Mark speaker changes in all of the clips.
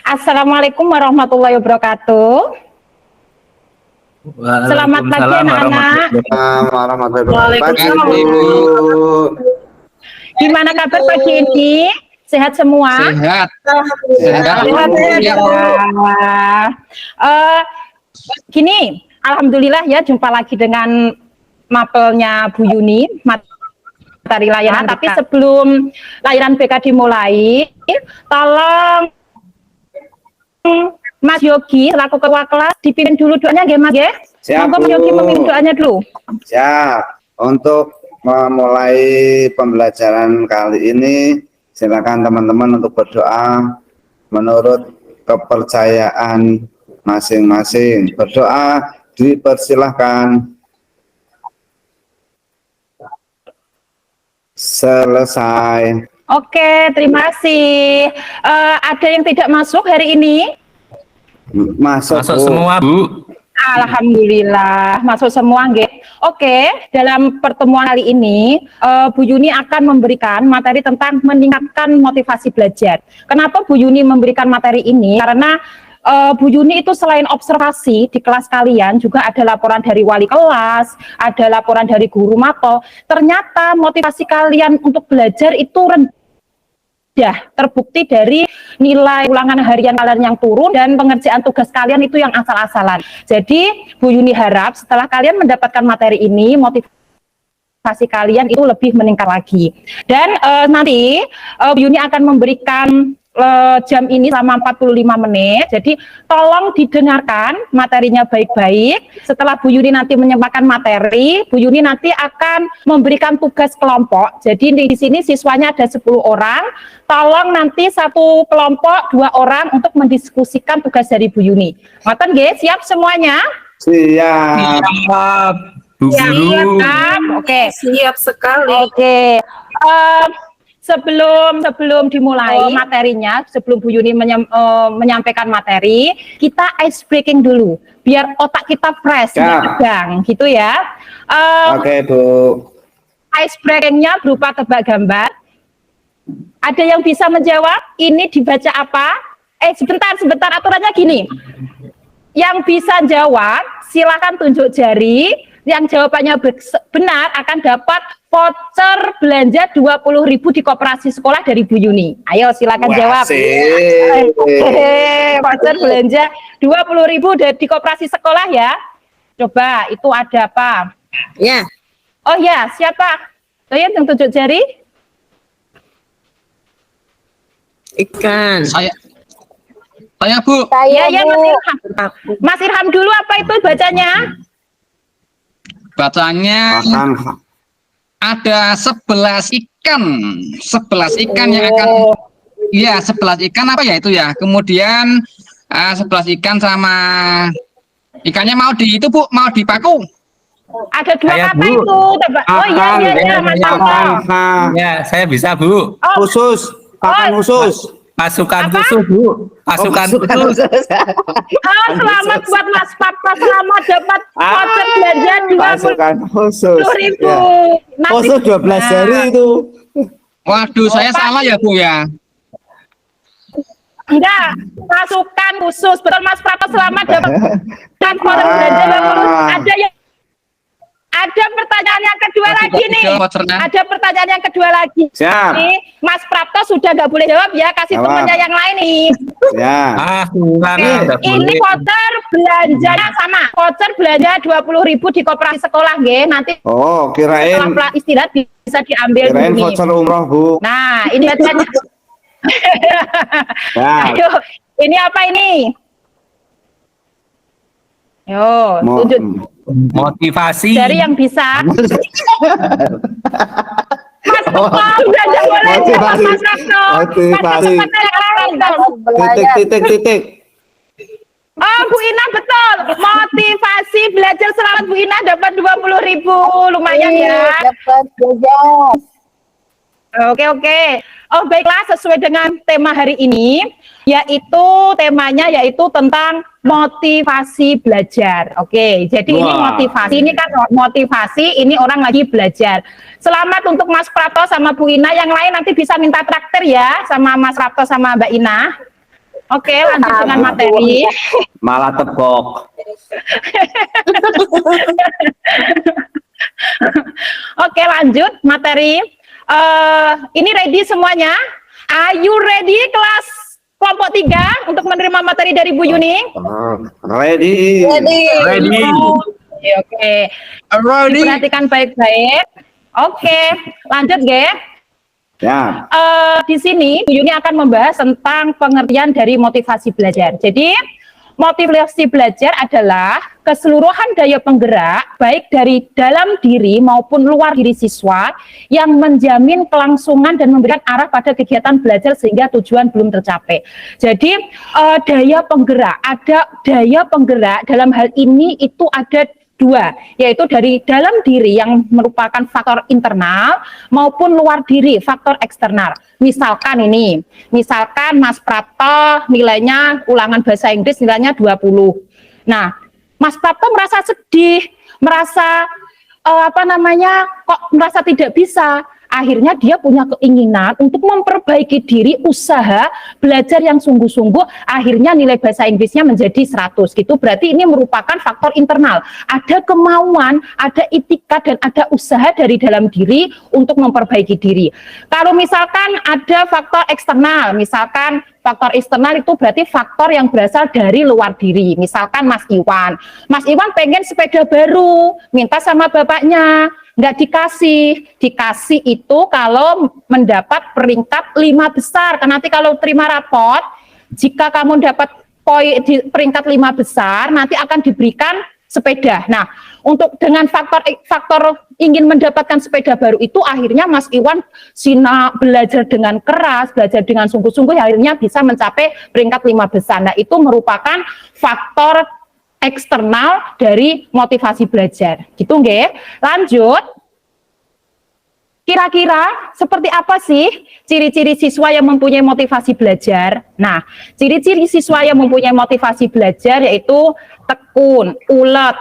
Speaker 1: Assalamualaikum warahmatullahi wabarakatuh. Selamat pagi anak-anak.
Speaker 2: Warahmatullahi wabarakatuh.
Speaker 1: Gimana kabar pagi ini? Sehat semua?
Speaker 3: Sehat.
Speaker 1: Alhamdulillah. Gini, alhamdulillah ya, jumpa lagi dengan mapelnya Bu Yuni, materi layanan. Tapi sebelum layanan BK dimulai, tolong Mas Yogi selaku ketua kelas dipimpin dulu doanya nggih Mas nggih.
Speaker 2: Siap,
Speaker 1: Mas Yogi memimpin doanya dulu.
Speaker 2: Siap. Untuk memulai pembelajaran kali ini, silakan teman-teman untuk berdoa menurut kepercayaan masing-masing. Berdoa dipersilahkan. Selesai.
Speaker 1: Oke, terima kasih. Ada yang tidak masuk hari ini?
Speaker 2: Masuk
Speaker 3: semua, Bu.
Speaker 1: Alhamdulillah, masuk semua nggih. Oke, dalam pertemuan kali ini Bu Yuni akan memberikan materi tentang meningkatkan motivasi belajar. Kenapa Bu Yuni memberikan materi ini? Karena Bu Yuni itu selain observasi di kelas kalian, juga ada laporan dari wali kelas, ada laporan dari guru mapel. Ternyata motivasi kalian untuk belajar itu rendah. Terbukti dari nilai ulangan harian kalian yang turun dan pengerjaan tugas kalian itu yang asal-asalan. Jadi Bu Yuni harap setelah kalian mendapatkan materi ini, motivasi kalian itu lebih meningkat lagi. Dan nanti Bu Yuni akan memberikan jam ini selama 45 menit. Jadi tolong didengarkan materinya baik-baik. Setelah Bu Yuni nanti menyampaikan materi, Bu Yuni nanti akan memberikan tugas kelompok. Jadi di sini siswanya ada 10 orang. Tolong nanti satu kelompok 2 orang untuk mendiskusikan tugas dari Bu Yuni. Ngoten nggih, siap semuanya?
Speaker 2: Siap.
Speaker 3: Bu Guru.
Speaker 1: Siap. Oke.
Speaker 4: Siap sekali.
Speaker 1: Oke. Sebelum dimulai materinya, sebelum Bu Yuni menyampaikan materi, kita ice breaking dulu, biar otak kita fresh, tegang, gitu ya.
Speaker 2: Oke, Bu.
Speaker 1: Ice breakingnya berupa tebak gambar. Ada yang bisa menjawab? Ini dibaca apa? Sebentar, aturannya gini. Yang bisa jawab, silakan tunjuk jari. Yang jawabannya benar akan dapat voucher belanja 20.000 di koperasi sekolah dari Bu Yuni. Ayo silakan jawab. Voucher belanja 20.000 di koperasi sekolah ya. Coba itu ada apa?
Speaker 4: Ya.
Speaker 1: Oh ya, siapa? Yang tunjuk jari?
Speaker 4: Ikan.
Speaker 3: Saya Bu.
Speaker 1: Ya, Mas Irham. Mas Irham dulu, apa itu bacanya?
Speaker 3: Bacanya ada 11 ikan. 11 ikan yang akan, ya 11 ikan apa ya itu ya. Kemudian 11 ikan sama ikannya mau di itu Bu, mau dipaku.
Speaker 1: Ada 2 kata
Speaker 3: Bu.
Speaker 1: itu. Oh iya, Mas Irham.
Speaker 5: Ya, saya bisa, Bu.
Speaker 2: Khusus, pakan khusus.
Speaker 5: Pasukan khusus, Bu. Pasukan khusus.
Speaker 1: Selamat buat Mas Papa, selamat dapat voucher belanja
Speaker 2: Pasukan khusus.
Speaker 1: 20.000.
Speaker 2: Ya. Khusus 12 jari itu.
Speaker 3: Waduh, saya salah ya Bu ya.
Speaker 1: Enggak, pasukan khusus. Betul Mas Papa, selamat dapat voucher belanja 20.000. Ada pertanyaan yang kedua lagi nih. Ada pertanyaan yang kedua lagi.
Speaker 2: Siap.
Speaker 1: Nih, Mas Prapto sudah nggak boleh jawab ya, kasih temannya yang lain nih.
Speaker 2: Ya.
Speaker 1: Ini voucher belanjanya sama. Voucher belanja 20.000 di koperasi sekolah, nggih. Nanti
Speaker 2: Kirain
Speaker 1: setelah istirahat bisa diambil
Speaker 2: kirain
Speaker 1: dulu nih.
Speaker 2: voucher umroh, Bu.
Speaker 1: Nah, ini bacanya.
Speaker 2: Ya.
Speaker 1: Ayo, ini apa ini? Yo, tunjuk
Speaker 5: Motivasi.
Speaker 1: dari yang bisa. Mas Prapto, belanja boleh jawab Mas Prapto.
Speaker 2: Motivasi. Titik.
Speaker 1: Oh, Bu Ina betul. Motivasi belajar selamat Bu Ina dapat 20.000. Lumayan ya.
Speaker 4: Dapat jajan.
Speaker 1: Oke. Oh, baiklah, sesuai dengan tema hari ini, temanya yaitu tentang motivasi belajar. Oke, jadi ini motivasi, ini kan motivasi, ini orang lagi belajar. Selamat untuk Mas Prapto sama Bu Ina, yang lain nanti bisa minta traktir ya, sama Mas Prapto sama Mbak Ina. Oke, lanjut dengan materi.
Speaker 2: Malah tebok.
Speaker 1: Oke, lanjut materi. Ini ready semuanya? Are you ready kelas kelompok 3 untuk menerima materi dari Bu Yuni?
Speaker 2: Ready.
Speaker 5: Ready.
Speaker 1: Oke.
Speaker 3: Ready.
Speaker 1: Perhatikan baik-baik. Oke, lanjut, Ge.
Speaker 2: Ya.
Speaker 1: Di sini Bu Yuni akan membahas tentang pengertian dari motivasi belajar. Jadi motivasi belajar adalah keseluruhan daya penggerak baik dari dalam diri maupun luar diri siswa yang menjamin kelangsungan dan memberikan arah pada kegiatan belajar sehingga tujuan belum tercapai. Jadi daya penggerak, ada daya penggerak dalam hal ini itu ada dua, yaitu dari dalam diri yang merupakan faktor internal maupun luar diri, faktor eksternal. Misalkan ini, misalkan Mas Prapto nilainya ulangan bahasa Inggris nilainya 20. Nah, Mas Prapto merasa sedih, merasa kok merasa tidak bisa. Akhirnya dia punya keinginan untuk memperbaiki diri, usaha belajar yang sungguh-sungguh, akhirnya nilai bahasa Inggrisnya menjadi 100 gitu. Berarti ini merupakan faktor internal. Ada kemauan, ada itikat dan ada usaha dari dalam diri untuk memperbaiki diri. Kalau misalkan ada faktor eksternal, misalkan faktor eksternal itu berarti faktor yang berasal dari luar diri. Misalkan Mas Iwan pengen sepeda baru, minta sama bapaknya, nggak dikasih itu kalau mendapat peringkat 5 besar. Karena nanti kalau terima rapot, jika kamu dapat poin di peringkat 5 besar, nanti akan diberikan sepeda. Nah, untuk dengan faktor ingin mendapatkan sepeda baru itu, akhirnya Mas Iwan belajar dengan keras, belajar dengan sungguh-sungguh, akhirnya bisa mencapai peringkat 5 besar. Nah, itu merupakan faktor eksternal dari motivasi belajar. Gitu nggih? Lanjut. Kira-kira seperti apa sih ciri-ciri siswa yang mempunyai motivasi belajar? Nah, ciri-ciri siswa yang mempunyai motivasi belajar yaitu tekun, ulet,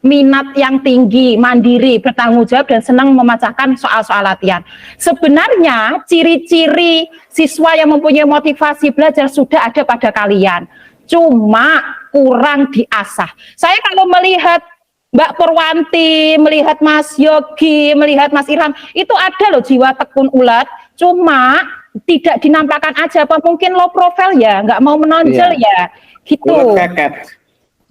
Speaker 1: minat yang tinggi, mandiri, bertanggung jawab, dan senang memecahkan soal-soal latihan. Sebenarnya ciri-ciri siswa yang mempunyai motivasi belajar sudah ada pada kalian, cuma kurang diasah. Saya kalau melihat Mbak Purwanti, melihat Mas Yogi, melihat Mas Irham, itu ada loh jiwa tekun ulet, cuma tidak dinampakkan aja, apa mungkin low profile ya, nggak mau menonjol ya, gitu.
Speaker 2: Ulet keket.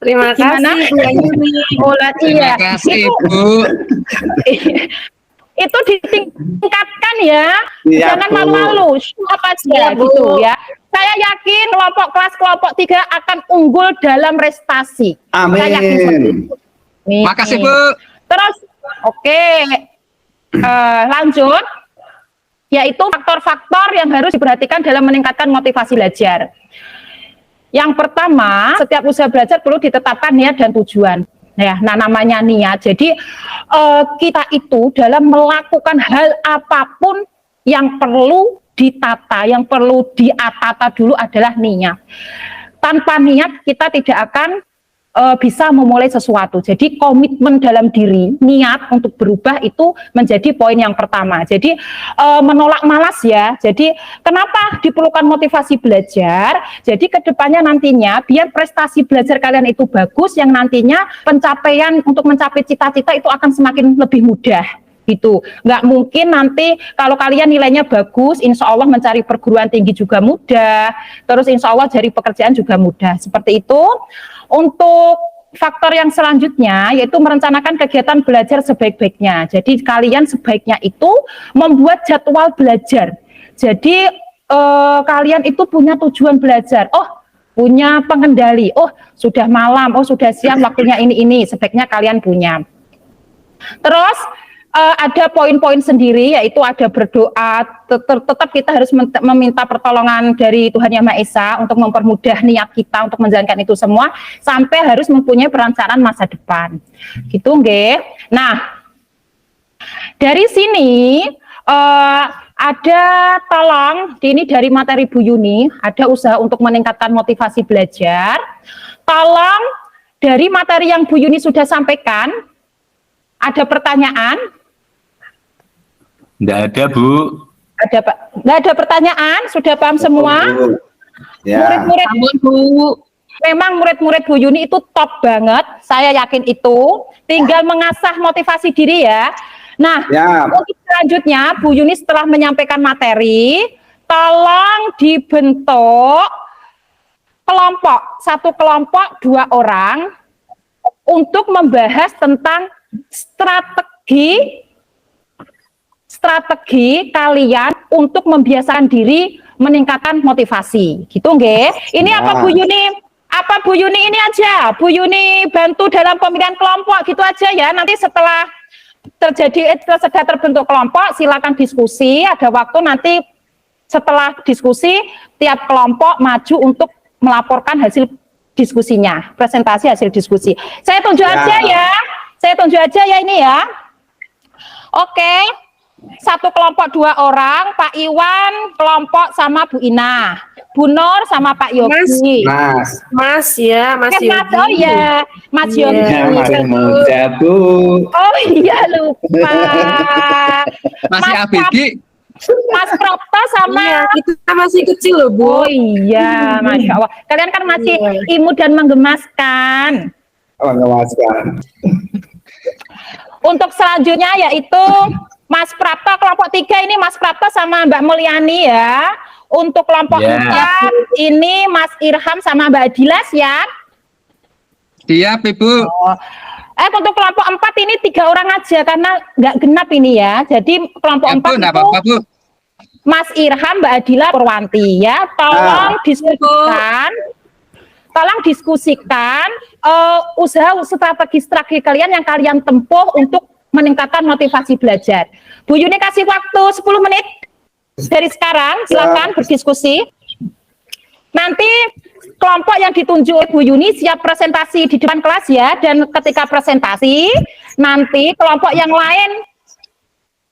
Speaker 4: Terima kasih Bu Yuni.
Speaker 1: Ulet, iya.
Speaker 3: Terima kasih, Bu.
Speaker 1: Itu ditingkatkan ya,
Speaker 2: Iya,
Speaker 1: jangan
Speaker 2: Bu.
Speaker 1: malu-malu, apa aja
Speaker 4: Iya, Bu.
Speaker 1: gitu ya. Saya yakin kelompok 3 akan unggul dalam prestasi. Saya yakin seperti itu. Nih.
Speaker 3: Makasih, Bu.
Speaker 1: Terus, oke, lanjut, yaitu faktor-faktor yang harus diperhatikan dalam meningkatkan motivasi belajar. Yang pertama, setiap usaha belajar perlu ditetapkan niat dan tujuan. Nah, namanya niat. Jadi kita itu dalam melakukan hal apapun yang perlu ditata, yang perlu diatata dulu adalah niat. Tanpa niat kita tidak akan bisa memulai sesuatu. Jadi komitmen dalam diri, niat untuk berubah itu menjadi poin yang pertama. Jadi menolak malas ya. Jadi kenapa diperlukan motivasi belajar? Jadi kedepannya nantinya biar prestasi belajar kalian itu bagus, yang nantinya pencapaian untuk mencapai cita-cita itu akan semakin lebih mudah. Gitu, nggak mungkin nanti kalau kalian nilainya bagus, insya Allah mencari perguruan tinggi juga mudah, terus insya Allah cari pekerjaan juga mudah, seperti itu. Untuk faktor yang selanjutnya yaitu merencanakan kegiatan belajar sebaik-baiknya. Jadi kalian sebaiknya itu membuat jadwal belajar. Jadi kalian itu punya tujuan belajar, punya pengendali, sudah malam, sudah siang, waktunya ini, sebaiknya kalian punya. Terus ada poin-poin sendiri, yaitu ada berdoa, tetap kita harus meminta pertolongan dari Tuhan Yang Maha Esa untuk mempermudah niat kita untuk menjalankan itu semua, sampai harus mempunyai perencanaan masa depan. Gitu nggih. Nah, dari sini ada ini dari materi Bu Yuni, ada usaha untuk meningkatkan motivasi belajar. Tolong dari materi yang Bu Yuni sudah sampaikan, ada pertanyaan?
Speaker 5: Nggak ada, Bu.
Speaker 1: Ada, Pak. Nggak ada pertanyaan? Sudah paham semua?
Speaker 2: Ya.
Speaker 1: Murid-murid
Speaker 3: Ampun, Bu.
Speaker 1: memang murid-murid Bu Yuni itu top banget, saya yakin itu. Tinggal mengasah motivasi diri ya. Nah,
Speaker 2: Ya.
Speaker 1: untuk selanjutnya Bu Yuni setelah menyampaikan materi, tolong dibentuk kelompok, satu kelompok 2 orang untuk membahas tentang strategi kalian untuk membiasakan diri meningkatkan motivasi. Gitu nggih. Ini apa Bu Yuni? Apa Bu Yuni ini aja? Bu Yuni bantu dalam pemilihan kelompok gitu aja ya. Nanti setelah sudah terbentuk kelompok, silakan diskusi. Ada waktu nanti setelah diskusi tiap kelompok maju untuk melaporkan hasil diskusinya, presentasi hasil diskusi. Saya tunjuk aja ya. Saya tunjuk aja ya ini ya. Oke. Satu kelompok 2 orang, Pak Iwan kelompok sama Bu Ina, Bu Nur sama Pak Yogi.
Speaker 2: Mas.
Speaker 4: Mas
Speaker 1: Mas
Speaker 4: Yogi.
Speaker 1: oh ya, Mas Yogi.
Speaker 2: Ya, masih muda, Bu.
Speaker 1: Oh iya lupa.
Speaker 3: Masih
Speaker 1: Mas
Speaker 3: ABG.
Speaker 1: Mas Prapto sama
Speaker 4: Iya, kita masih kecil loh, Bu.
Speaker 1: Oh iya, Masya Allah. Kalian kan masih imut dan menggemaskan.
Speaker 2: Mengemaskan.
Speaker 1: Untuk selanjutnya yaitu Mas Prapto kelompok 3 ini Mas Prapto sama Mbak Mulyani ya. Untuk kelompok 4 ini Mas Irham sama Mbak Adila ya.
Speaker 3: Siap, Ibu.
Speaker 1: Untuk kelompok 4 ini 3 orang aja karena nggak genap ini ya. Jadi kelompok
Speaker 3: Ya,
Speaker 1: 4
Speaker 3: Bu, enggak
Speaker 1: itu
Speaker 3: apa-apa, Bu.
Speaker 1: Mas Irham, Mbak Adila, Purwanti ya. Tolong diskusikan usaha strategi kalian yang kalian tempuh untuk meningkatkan motivasi belajar. Bu Yuni kasih waktu 10 menit dari sekarang, silakan berdiskusi. Nanti kelompok yang ditunjuk Bu Yuni siap presentasi di depan kelas ya, dan ketika presentasi nanti kelompok yang lain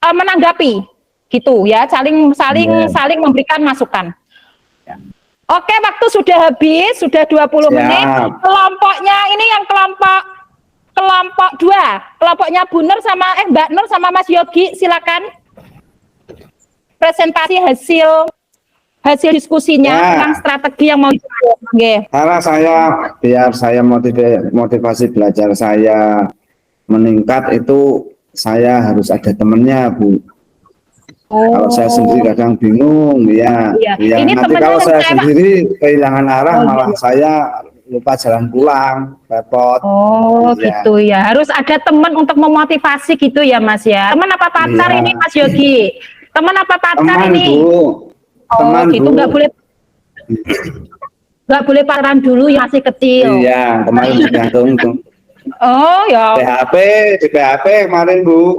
Speaker 1: menanggapi gitu ya, saling memberikan masukan. Oke, waktu sudah habis, sudah 20 menit. Kelompoknya ini yang kelompok 2, kelompoknya Bu Nur sama Mbak Nur sama Mas Yogi, silakan presentasi hasil diskusinya tentang strategi yang mau
Speaker 2: Karena biar saya motivasi belajar saya meningkat itu saya harus ada temennya, Bu. Kalau saya sendiri kadang bingung, ya
Speaker 1: Ini
Speaker 2: nanti kalau saya
Speaker 1: temennya
Speaker 2: sendiri kehilangan arah malah saya lupa jalan pulang, repot.
Speaker 1: Gitu ya. Harus ada teman untuk memotivasi gitu ya, Mas ya. Teman apa pacar ini, Mas Yogi? Teman apa pacar ini?
Speaker 2: Bu. Teman,
Speaker 1: gitu,
Speaker 2: Bu.
Speaker 1: nggak boleh pacaran dulu ya, masih kecil.
Speaker 2: Iya, kemarin tergantung tuh.
Speaker 1: Oh ya.
Speaker 2: di PHP kemarin, Bu.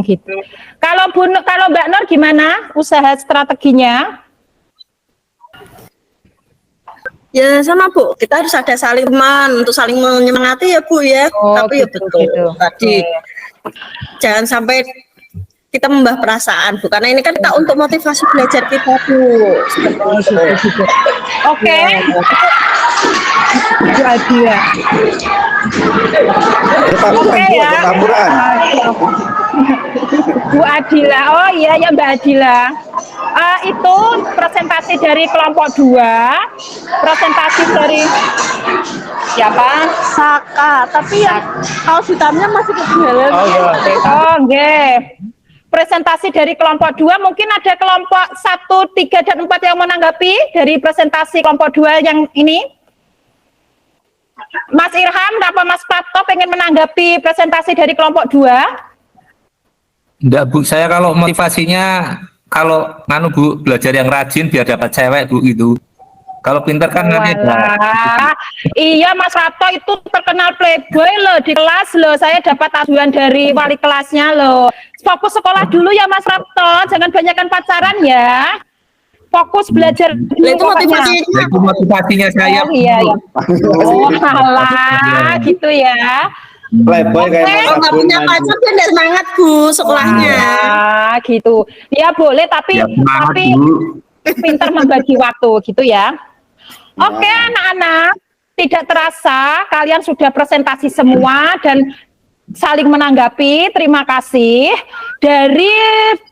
Speaker 1: Gitu. Kalau Mbak Nur gimana usaha strateginya?
Speaker 4: Ya sama Bu, kita harus ada saling teman untuk saling menyemangati ya Bu ya. Tapi ya betul tadi jangan sampai kita membah perasaan Bu, karena ini kan kita untuk motivasi belajar kita Bu.
Speaker 1: Oke. Bu Adila. Oke ya. Bu Adila, oh iya ya Mbak Adila. Itu presentasi dari kelompok 2, presentasi dari siapa?
Speaker 4: Saka, tapi ya kaos hitamnya masih ketinggalan.
Speaker 1: Oh nggih. Presentasi dari kelompok 2, mungkin ada kelompok 1, 3, dan 4 yang menanggapi dari presentasi kelompok 2 yang ini. Mas Irham, apa Mas Prapto pengen menanggapi presentasi dari kelompok 2?
Speaker 5: Enggak, Bu. Saya kalau motivasinya Bu belajar yang rajin biar dapat cewek, Bu, gitu. Kalau pinter kan nanti
Speaker 1: iya, Mas Prapto itu terkenal playboy loh di kelas loh. Saya dapat aduan dari wali kelasnya loh. Fokus sekolah dulu ya Mas Prapto, jangan banyakkan pacaran ya. Fokus belajar dulu.
Speaker 4: Itu
Speaker 5: motivasinya saya.
Speaker 1: Oh iya. Oh alah, gitu ya.
Speaker 2: Playboy kayak Mas
Speaker 4: Kalau nggak
Speaker 2: Abun
Speaker 4: punya
Speaker 2: nanti.
Speaker 4: pacar dia nggak semangat Bu sekolahnya.
Speaker 1: Gitu. Ya boleh, tapi pintar membagi waktu gitu ya. Oke, anak-anak, tidak terasa kalian sudah presentasi semua dan saling menanggapi. Terima kasih. Dari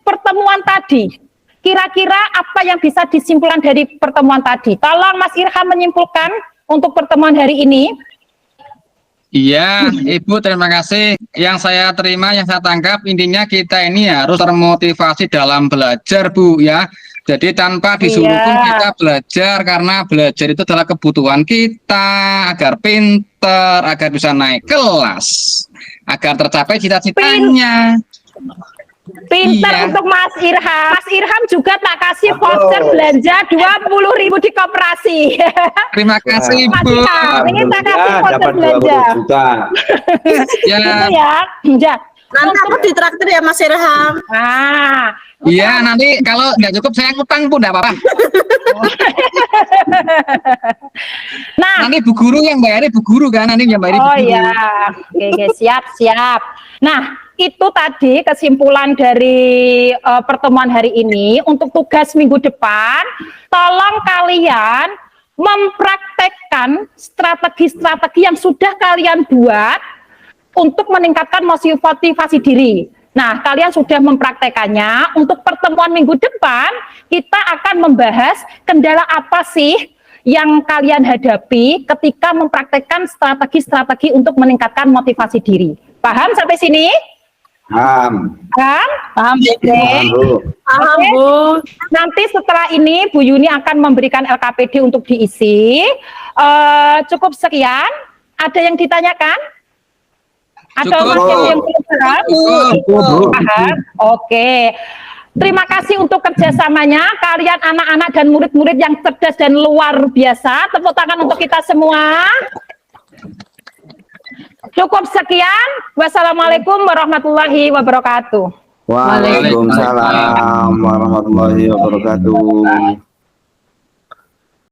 Speaker 1: pertemuan tadi, Kira-kira apa yang bisa disimpulkan dari pertemuan tadi? Tolong Mas Irham menyimpulkan untuk pertemuan hari ini.
Speaker 3: Iya, Ibu, terima kasih. Yang saya terima, yang saya tangkap, intinya kita ini harus termotivasi dalam belajar, Bu, ya. Jadi tanpa disuruh pun kita belajar, karena belajar itu adalah kebutuhan kita, agar pinter, agar bisa naik kelas, agar tercapai cita-citanya.
Speaker 1: Pinter
Speaker 3: Iya.
Speaker 1: untuk Mas Irham. Mas Irham juga tak kasih voucher belanja 20.000 di koperasi.
Speaker 3: Terima kasih,
Speaker 1: Mas
Speaker 3: Bu.
Speaker 1: Irham, ini tak kasih voucher
Speaker 2: dapat
Speaker 1: belanja.
Speaker 2: 20 juta.
Speaker 3: Ya,
Speaker 1: Gitu ya. Ya.
Speaker 4: Nanti aku ditraktir ya Mas Irham.
Speaker 1: Nah,
Speaker 3: iya, nanti kalau nggak cukup saya ngutang, Bu, nggak apa-apa.
Speaker 1: nah,
Speaker 3: Nanti Bu Guru yang bayar, Bu Guru kan, nanti yang bayar Bu
Speaker 1: oh
Speaker 3: Guru.
Speaker 1: ya, oke, siap, siap. Nah, itu tadi kesimpulan dari pertemuan hari ini. Untuk tugas minggu depan, tolong kalian mempraktekkan strategi-strategi yang sudah kalian buat untuk meningkatkan motivasi diri. Nah, kalian sudah mempraktekannya. Untuk pertemuan minggu depan, kita akan membahas kendala apa sih yang kalian hadapi ketika mempraktekkan strategi-strategi untuk meningkatkan motivasi diri. Paham sampai sini?
Speaker 2: Paham.
Speaker 1: Paham? Paham. Oke.
Speaker 2: Paham, Bu.
Speaker 4: Paham, Bu.
Speaker 1: Nanti setelah ini Bu Yuni akan memberikan LKPD untuk diisi. Cukup sekian. Ada yang ditanyakan? Atau
Speaker 3: Cukup.
Speaker 1: masih ada yang belum paham?
Speaker 3: Cukup.
Speaker 1: Paham? Oke. Terima kasih untuk kerjasamanya. Kalian anak-anak dan murid-murid yang cerdas dan luar biasa. Tepuk tangan untuk kita semua. Cukup sekian. Wassalamualaikum warahmatullahi wabarakatuh.
Speaker 2: Waalaikumsalam warahmatullahi wabarakatuh.